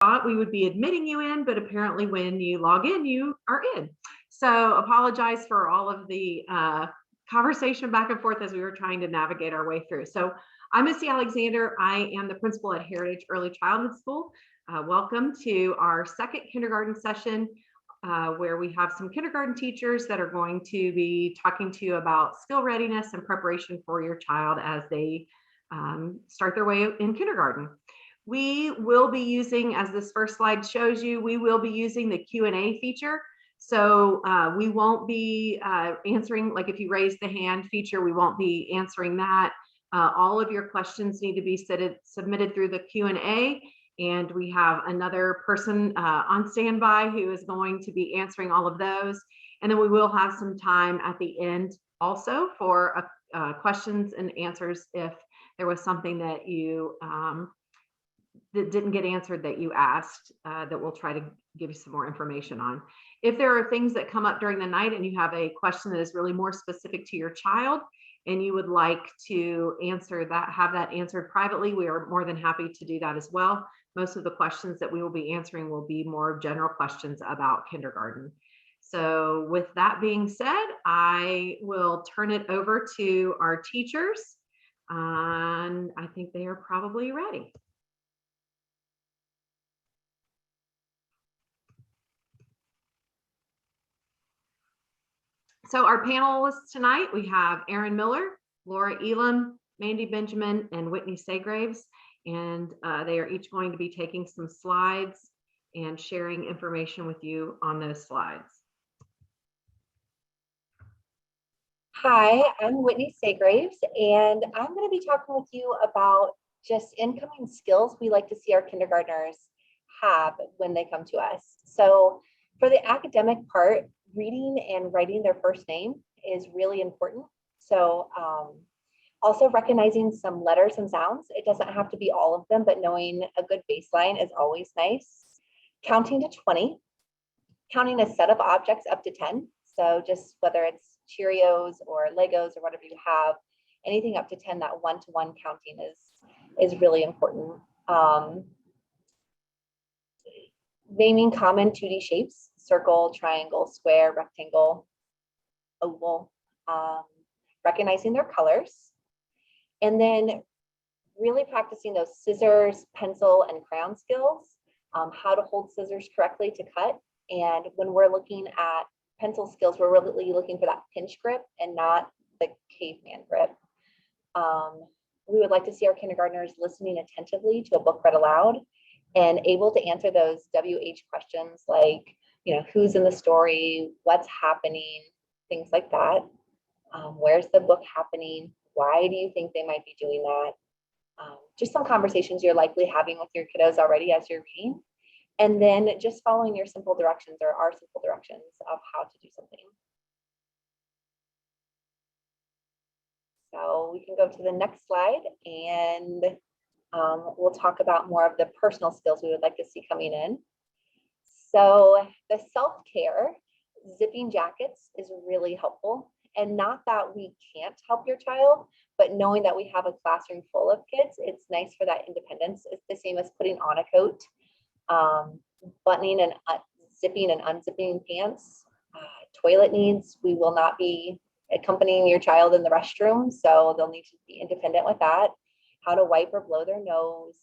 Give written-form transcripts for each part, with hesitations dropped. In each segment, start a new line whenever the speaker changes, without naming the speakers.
thought we would be admitting you in, but apparently when you log in, you are in. So apologize for all of the conversation back and forth as we were trying to navigate our way through. So I'm Missy Alexander. I am the principal at Heritage Early Childhood School. Welcome to our second kindergarten session where we have some kindergarten teachers that are going to be talking to you about skill readiness and preparation for your child as they start their way in kindergarten. We will be using, as this first slide shows you, we will be using the Q&A feature. So we won't be answering, like if you raise the hand feature, we won't be answering that. All of your questions need to be submitted through the Q&A, and we have another person on standby who is going to be answering all of those. And then we will have some time at the end also for questions and answers if there was something that you that didn't get answered that you asked, that we'll try to give you some more information on. If there are things that come up during the night and you have a question that is really more specific to your child and you would like to answer that, have that answered privately, we are more than happy to do that as well. Most of the questions that we will be answering will be more general questions about kindergarten. So with that being said, I will turn it over to our teachers, and I think they are probably ready. So our panelists tonight, we have Erin Miller, Laura Elam, Mandy Benjamin, and Whitney Saygraves. And they are each going to be taking some slides and sharing information with you on those slides.
Hi, I'm Whitney Saygraves, and I'm going to be talking with you about just incoming skills we like to see our kindergartners have when they come to us. So for the academic part, reading and writing their first name is really important. So also recognizing some letters and sounds. It doesn't have to be all of them, but knowing a good baseline is always nice. Counting to 20, counting a set of objects up to 10. So just whether it's Cheerios or Legos or whatever you have, anything up to 10, that one-to-one counting is really important. Naming common 2D shapes, circle, triangle, square, rectangle, oval, recognizing their colors, and then really practicing those scissors, pencil, and crayon skills, how to hold scissors correctly to cut. And when we're looking at pencil skills, we're really looking for that pinch grip and not the caveman grip. We would like to see our kindergartners listening attentively to a book read aloud and able to answer those WH questions like, who's in the story, what's happening, things like that. Where's the book happening? Why do you think they might be doing that? Just some conversations you're likely having with your kiddos already as you're reading. And then just following your simple directions or our simple directions of how to do something. So we can go to the next slide and we'll talk about more of the personal skills we would like to see coming in. So the self-care, zipping jackets is really helpful. And not that we can't help your child, but knowing that we have a classroom full of kids, it's nice for that independence. It's the same as putting on a coat, buttoning and zipping and unzipping pants. Toilet needs, we will not be accompanying your child in the restroom, so they'll need to be independent with that. How to wipe or blow their nose.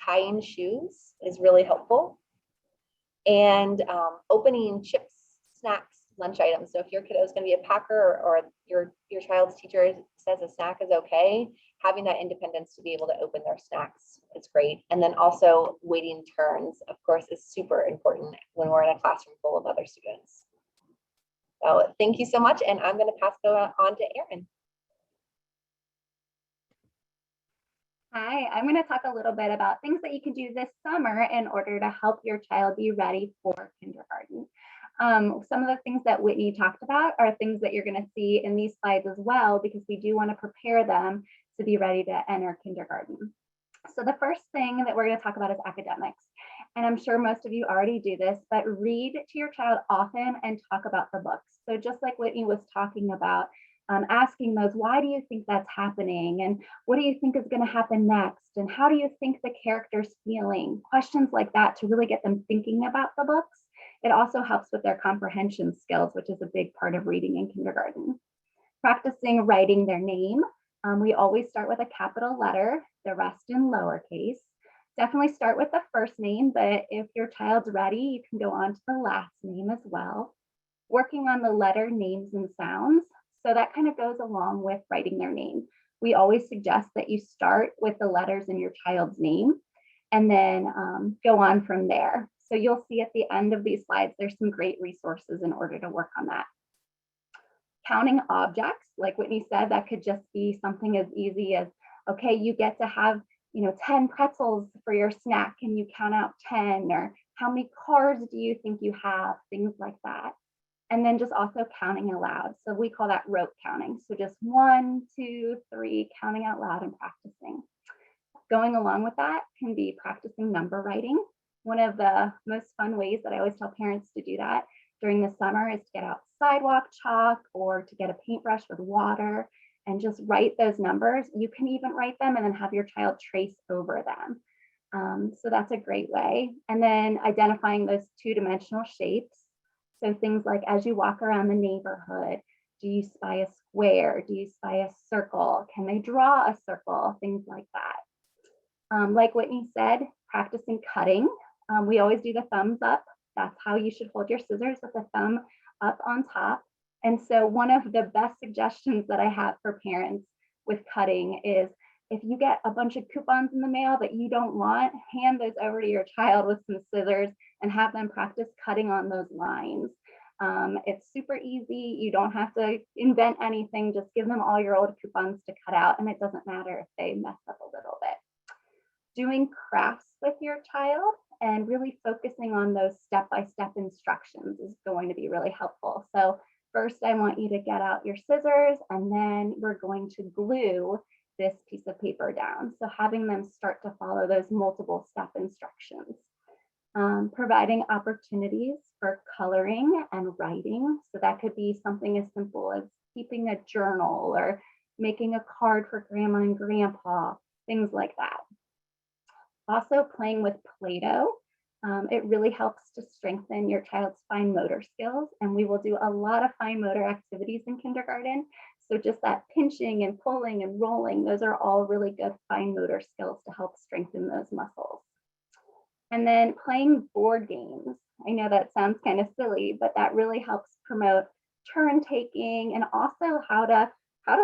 Tying shoes is really helpful. And opening chips, snacks, lunch items. So if your kiddo is going to be a packer or your child's teacher says a snack is okay, having that independence to be able to open their snacks is great. And then also waiting turns, of course, is super important when we're in a classroom full of other students. So thank you so much. And I'm going to pass it on to Erin.
Hi, I'm going to talk a little bit about things that you can do this summer in order to help your child be ready for kindergarten. Some of the things that Whitney talked about are things that you're going to see in these slides as well, because we do want to prepare them to be ready to enter kindergarten. So the first thing that we're going to talk about is academics. And I'm sure most of you already do this, but read to your child often and talk about the books. So just like Whitney was talking about, asking those, why do you think that's happening? And what do you think is going to happen next? And how do you think the character's feeling? Questions like that to really get them thinking about the books. It also helps with their comprehension skills, which is a big part of reading in kindergarten. Practicing writing their name. We always start with a capital letter, the rest in lowercase. Definitely start with the first name, but if your child's ready, you can go on to the last name as well. Working on the letter names and sounds. So that kind of goes along with writing their name. We always suggest that you start with the letters in your child's name and then go on from there. So you'll see at the end of these slides, there's some great resources in order to work on that. Counting objects, like Whitney said, that could just be something as easy as, okay, you get to have 10 pretzels for your snack. Can you count out 10? Or how many cars do you think you have? Things like that. And then just also counting aloud. So we call that rote counting. So just 1, 2, 3, counting out loud and practicing. Going along with that can be practicing number writing. One of the most fun ways that I always tell parents to do that during the summer is to get out sidewalk chalk or to get a paintbrush with water and just write those numbers. You can even write them and then have your child trace over them. So that's a great way. And then identifying those two-dimensional shapes. So things like as you walk around the neighborhood, do you spy a square? Do you spy a circle? Can they draw a circle? Things like that. Like Whitney said, practicing cutting. We always do the thumbs up. That's how you should hold your scissors, with the thumb up on top. And so one of the best suggestions that I have for parents with cutting is if you get a bunch of coupons in the mail that you don't want, hand those over to your child with some scissors and have them practice cutting on those lines. It's super easy. You don't have to invent anything. Just give them all your old coupons to cut out, and it doesn't matter if they mess up a little bit. Doing crafts with your child and really focusing on those step-by-step instructions is going to be really helpful. So first, I want you to get out your scissors, and then we're going to glue this piece of paper down. So having them start to follow those multiple step instructions. Providing opportunities for coloring and writing. So that could be something as simple as keeping a journal or making a card for grandma and grandpa, things like that. Also playing with Play-Doh. It really helps to strengthen your child's fine motor skills, and we will do a lot of fine motor activities in kindergarten. So just that pinching and pulling and rolling, those are all really good fine motor skills to help strengthen those muscles. And then playing board games. I know that sounds kind of silly, but that really helps promote turn taking and also how to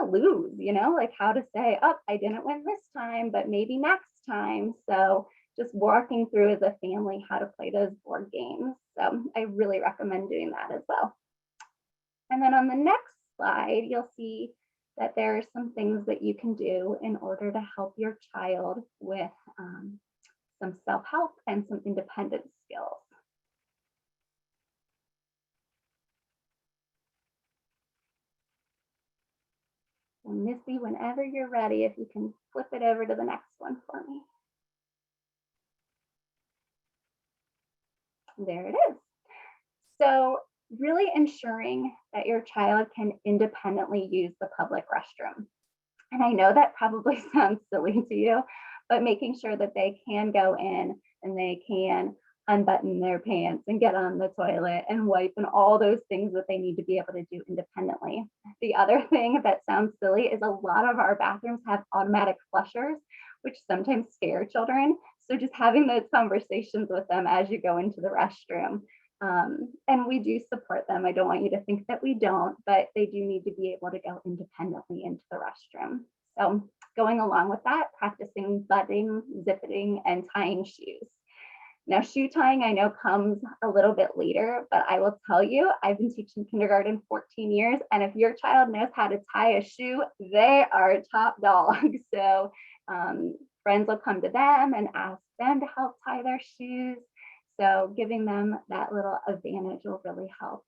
lose, like how to say, oh, I didn't win this time, but maybe next time. So just walking through as a family how to play those board games. So I really recommend doing that as well. And then on the next slide, you'll see that there are some things that you can do in order to help your child with some self-help and some independence skills. And Missy, whenever you're ready, if you can flip it over to the next one for me. There it is. So really ensuring that your child can independently use the public restroom. And I know that probably sounds silly to you, but making sure that they can go in and they can unbutton their pants and get on the toilet and wipe and all those things that they need to be able to do independently. The other thing that sounds silly is a lot of our bathrooms have automatic flushers, which sometimes scare children. So just having those conversations with them as you go into the restroom. And we do support them. I don't want you to think that we don't, but they do need to be able to go independently into the restroom. So going along with that, practicing buttoning, zipping, and tying shoes. Now, shoe tying, I know comes a little bit later, but I will tell you, I've been teaching kindergarten 14 years, and if your child knows how to tie a shoe, they are top dog. So friends will come to them and ask them to help tie their shoes. So giving them that little advantage will really help.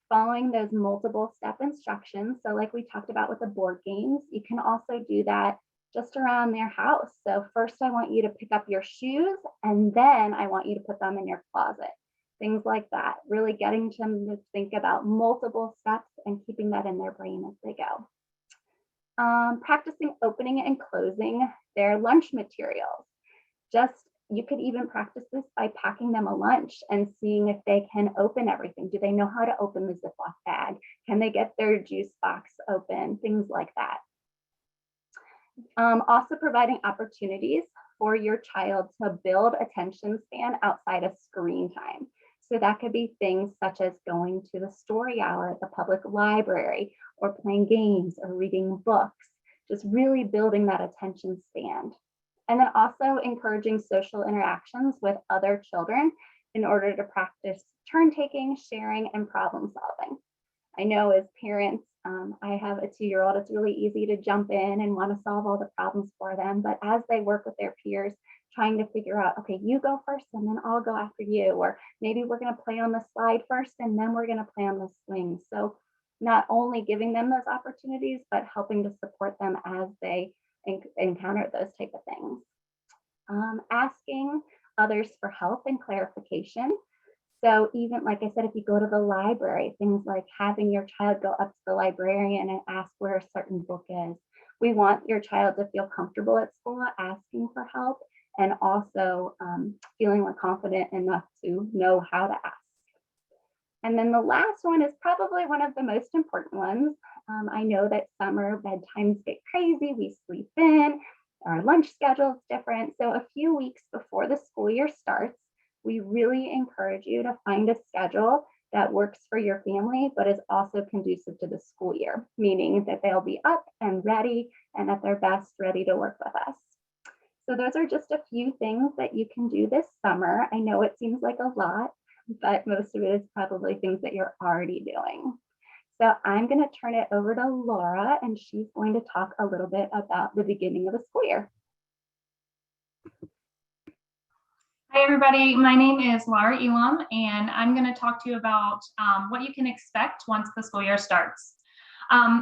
Following those multiple step instructions. So like we talked about with the board games, you can also do that just around their house. So first I want you to pick up your shoes, and then I want you to put them in your closet. things like that, really getting them to think about multiple steps and keeping that in their brain as they go. Practicing opening and closing their lunch materials. You could even practice this by packing them a lunch and seeing if they can open everything. Do they know how to open the Ziploc bag? Can they get their juice box open? Things like that. Also providing opportunities for your child to build attention span outside of screen time. So that could be things such as going to the story hour at the public library, or playing games or reading books, just really building that attention span. And then also encouraging social interactions with other children in order to practice turn taking, sharing, and problem solving. I know as parents, I have a 2-year-old, it's really easy to jump in and want to solve all the problems for them. But as they work with their peers, trying to figure out, okay, you go first and then I'll go after you, or maybe we're going to play on the slide first and then we're going to play on the swing. So not only giving them those opportunities, but helping to support them as they encounter those type of things. Asking others for help and clarification. So even like I said, if you go to the library, things like having your child go up to the librarian and ask where a certain book is. We want your child to feel comfortable at school asking for help, and also feeling confident enough to know how to ask. And then the last one is probably one of the most important ones. I know that summer bedtimes get crazy, we sleep in, our lunch schedule is different. So a few weeks before the school year starts, we really encourage you to find a schedule that works for your family, but is also conducive to the school year, meaning that they'll be up and ready and at their best ready to work with us. So those are just a few things that you can do this summer. I know it seems like a lot, but most of it is probably things that you're already doing. So I'm going to turn it over to Laura, and she's going to talk a little bit about the beginning of the school year.
Hi, everybody. My name is Laura Elam, and I'm going to talk to you about what you can expect once the school year starts.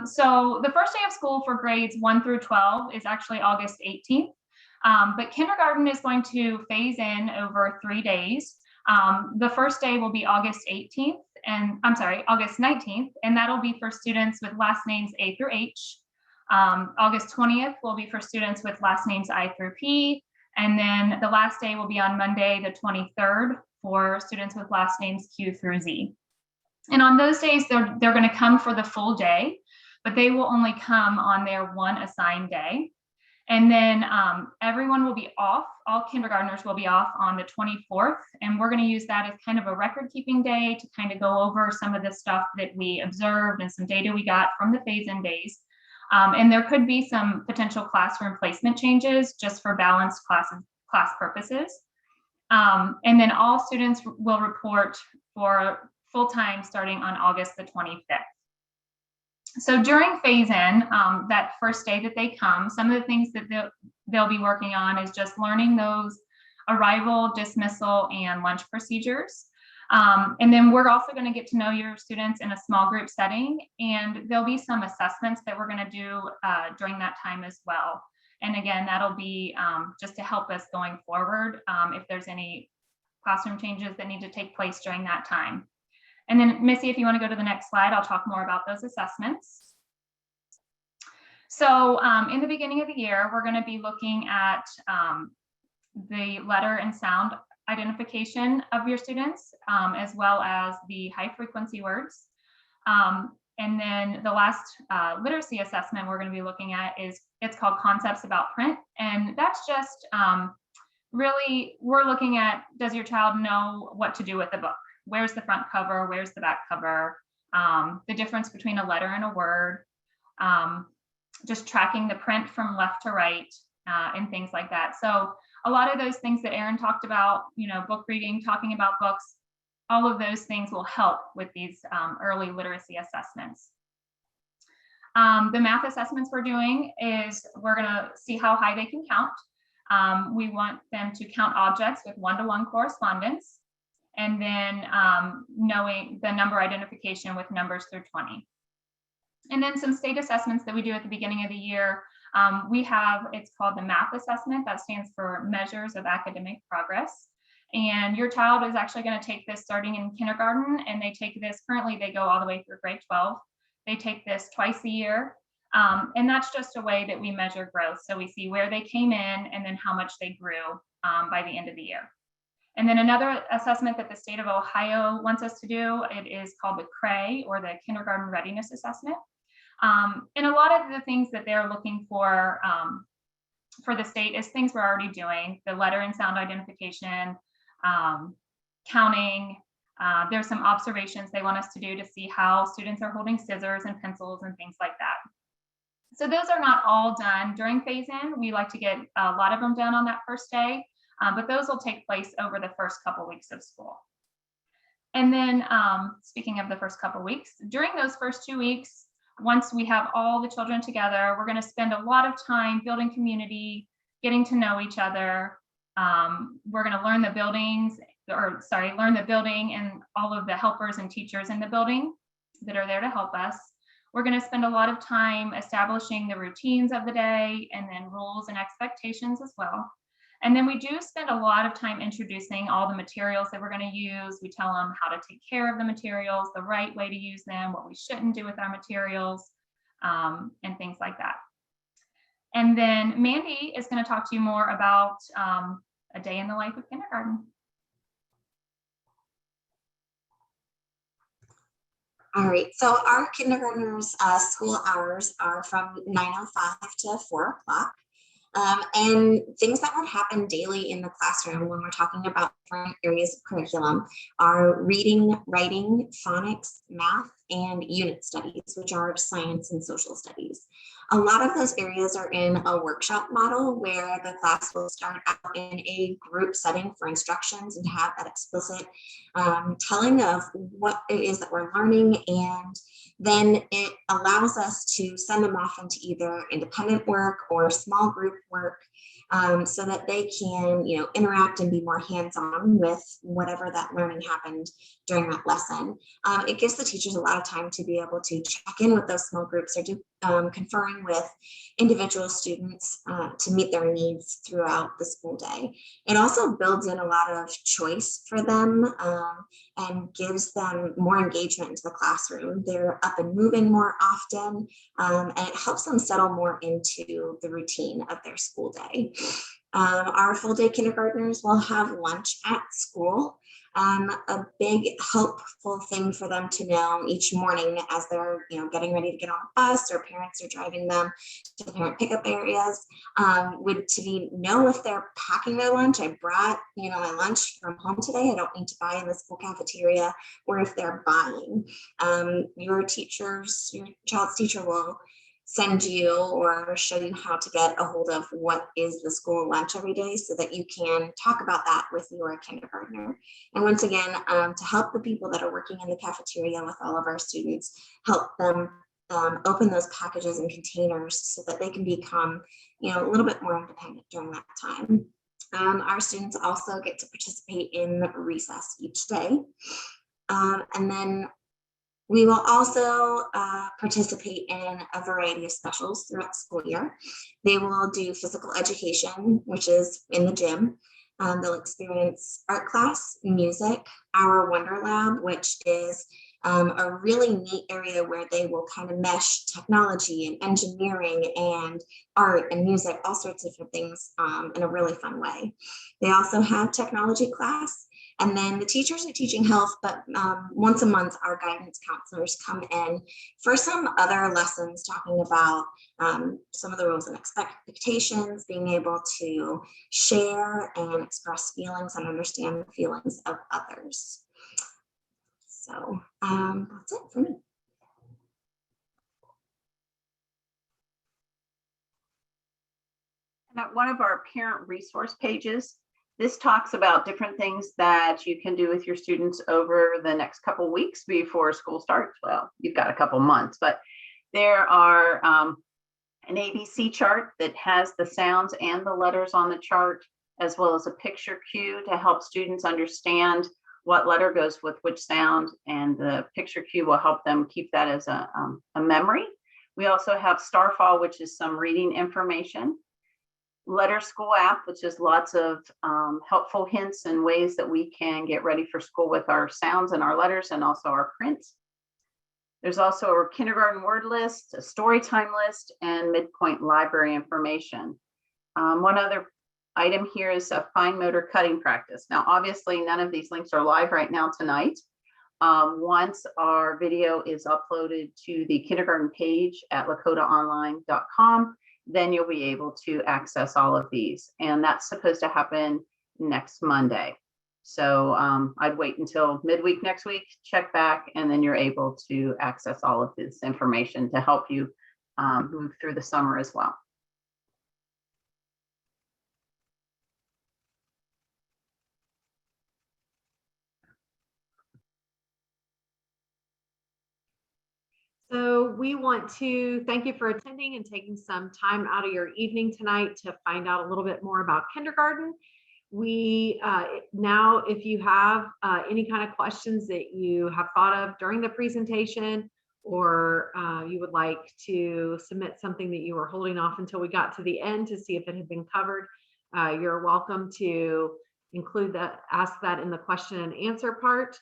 So the first day of school for grades 1 through 12 is actually August 18th, but kindergarten is going to phase in over 3 days. The first day will be August 18th, and August 19th, and that'll be for students with last names A through H. August 20th will be for students with last names I through P. And then the last day will be on Monday, the 23rd, for students with last names Q through Z. And on those days, they're going to come for the full day, but they will only come on their one assigned day. And then everyone will be off. All kindergartners will be off on the 24th. And we're going to use that as kind of a record keeping day to kind of go over some of the stuff that we observed and some data we got from the phase-in days. And there could be some potential classroom placement changes just for balanced class purposes. And then all students will report for full time starting on August the 25th. So during phase-in, that first day that they come, some of the things that they'll be working on is just learning those arrival, dismissal, and lunch procedures. And then we're also going to get to know your students in a small group setting, and there'll be some assessments that we're going to do during that time as well. And again, that'll be just to help us going forward if there's any classroom changes that need to take place during that time. And then Missy, if you want to go to the next slide, I'll talk more about those assessments. So in the beginning of the year, we're going to be looking at the letter and sound identification of your students, as well as the high frequency words. And then the last literacy assessment we're going to be looking at it's called Concepts About Print. And that's just really, we're looking at, does your child know what to do with the book? Where's the front cover? Where's the back cover? The difference between a letter and a word, just tracking the print from left to right, and things like that. So a lot of those things that Erin talked about, book reading, talking about books, all of those things will help with these early literacy assessments. The math assessments we're doing is we're going to see how high they can count. We want them to count objects with 1-to-1 correspondence, and then knowing the number identification with numbers through 20. And then some state assessments that we do at the beginning of the year. We have, it's called the math assessment, that stands for Measures of Academic Progress. And your child is actually going to take this starting in kindergarten, and they take this, currently they go all the way through grade 12. They take this twice a year. And that's just a way that we measure growth. So we see where they came in and then how much they grew by the end of the year. And then another assessment that the state of Ohio wants us to do, it is called the CRAE, or the Kindergarten Readiness Assessment. And a lot of the things that they're looking for the state is things we're already doing: the letter and sound identification, counting. There's some observations they want us to do to see how students are holding scissors and pencils and things like that. So those are not all done during phase-in. We like to get a lot of them done on that first day, but those will take place over the first couple weeks of school. And then speaking of the first couple weeks, during those first 2 weeks, once we have all the children together, we're going to spend a lot of time building community, getting to know each other. We're going to learn the building and all of the helpers and teachers in the building that are there to help us. We're going to spend a lot of time establishing the routines of the day, and then rules and expectations as well. And then we do spend a lot of time introducing all the materials that we're going to use. We tell them how to take care of the materials, the right way to use them, what we shouldn't do with our materials, and things like that. And then Mandy is going to talk to you more about a day in the life of kindergarten.
All right, so our kindergartners' school hours are from 9:05 to 4 o'clock. And things that would happen daily in the classroom when we're talking about different areas of curriculum are reading, writing, phonics, math, and unit studies, which are science and social studies. A lot of those areas are in a workshop model where the class will start out in a group setting for instructions and have that explicit telling of what it is that we're learning, and then it allows us to send them off into either independent work or small group work, so that they can, interact and be more hands-on with whatever that learning happened during that lesson. It gives the teachers a lot of time to be able to check in with those small groups or do conferring with individual students to meet their needs throughout the school day. It also builds in a lot of choice for them and gives them more engagement into the classroom. They're up and moving more often, and it helps them settle more into the routine of their school day. Our full day kindergartners will have lunch at school. A big helpful thing for them to know each morning as they're getting ready to get on a bus, or parents are driving them to the parent pickup areas, would to know if they're packing their lunch. I brought my lunch from home today. I don't need to buy in the school cafeteria. Or if they're buying, your child's teacher will send you or show you how to get a hold of what is the school lunch every day, so that you can talk about that with your kindergartner. And once again, to help the people that are working in the cafeteria with all of our students, help them open those packages and containers so that they can become a little bit more independent during that time. Our students also get to participate in recess each day. And then we will also participate in a variety of specials throughout the school year. They will do physical education, which is in the gym. They'll experience art class, music, our Wonder Lab, which is a really neat area where they will kind of mesh technology and engineering and art and music, all sorts of different things in a really fun way. They also have technology class. And then the teachers are teaching health, but once a month, our guidance counselors come in for some other lessons, talking about some of the rules and expectations, being able to share and express feelings and understand the feelings of others. So that's it for me.
And at one of our parent resource pages, this talks about different things that you can do with your students over the next couple weeks before school starts. Well, you've got a couple months, but there are an ABC chart that has the sounds and the letters on the chart, as well as a picture cue to help students understand what letter goes with which sound, and the picture cue will help them keep that as a memory. We also have Starfall, which is some reading information. Letter School app, which is lots of helpful hints and ways that we can get ready for school with our sounds and our letters and also our prints. There's also a kindergarten word list, a story time list, and midpoint library information. One other item here is a fine motor cutting practice. Now, obviously, none of these links are live right now tonight. Once our video is uploaded to the kindergarten page at lakotaonline.com, then you'll be able to access all of these. And that's supposed to happen next Monday. So I'd wait until midweek next week, check back, and then you're able to access all of this information to help you move through the summer as well.
So we want to thank you for attending and taking some time out of your evening tonight to find out a little bit more about kindergarten. We now, if you have any kind of questions that you have thought of during the presentation, or you would like to submit something that you were holding off until we got to the end to see if it had been covered, you're welcome to include that, ask that in the question and answer part.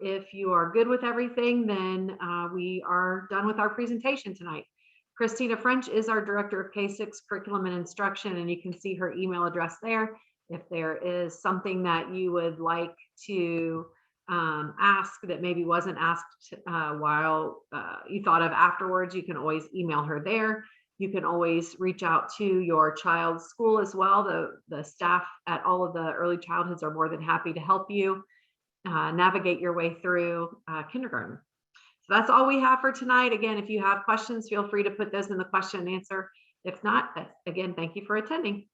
If you are good with everything, then we are done with our presentation tonight. Christina French is our Director of K-6 Curriculum and Instruction, and you can see her email address there. If there is something that you would like to ask that maybe wasn't asked while you thought of afterwards, you can always email her there. You can always reach out to your child's school as well. The staff at all of the early childhoods are more than happy to help you navigate your way through kindergarten. So that's all we have for tonight. Again, if you have questions, feel free to put those in the question and answer. If not, again, thank you for attending.